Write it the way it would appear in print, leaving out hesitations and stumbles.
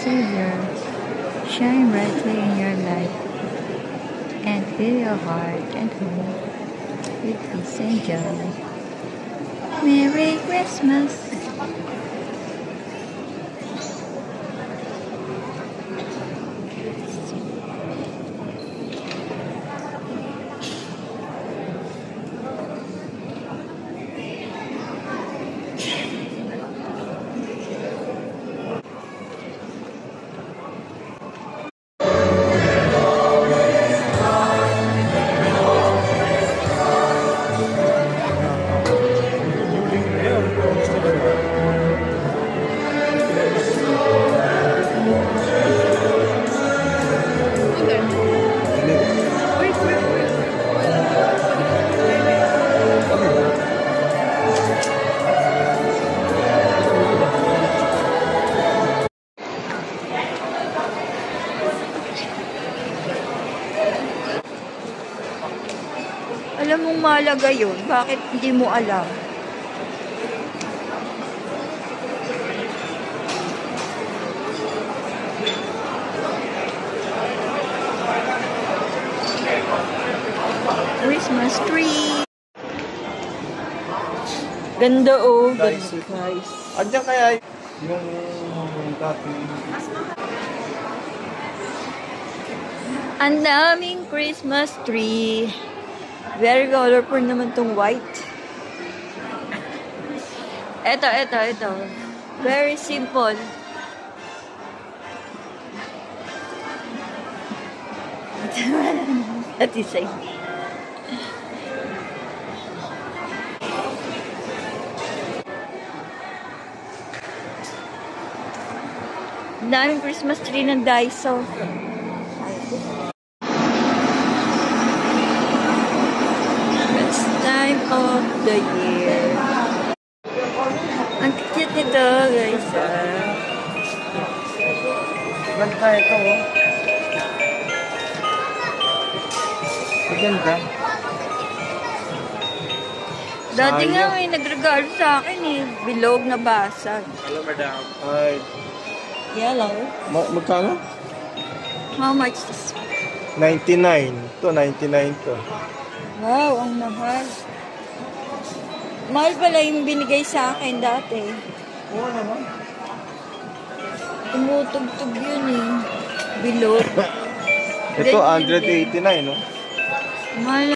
Savior, shine brightly in your life, and fill your heart and home with peace and joy. Merry Christmas! Alam mong mahalaga yun. Bakit hindi mo alam? Christmas tree. Ganda oh. Guys. Guys. Andiyan kaya yung dati. Ang daming Christmas tree. Very colorful naman tong white. Ito. Very simple. At isa yun. Ang daming Christmas tree ng Daiso. Time of the year. Ang cute nito, guys. Ganda ito, oh. Maganda. Dati nga may nagregalo sa akin eh. Bilog na basag. Hello, madam. Hi. Yellow. Magkano? How much is 99. Ito, 99 to. Wow, ang mahal. Mahal pala yung binigay sa akin dati. Oo naman. Tumutugtog yun eh. Bilog. Ito, 189, no? Mahal.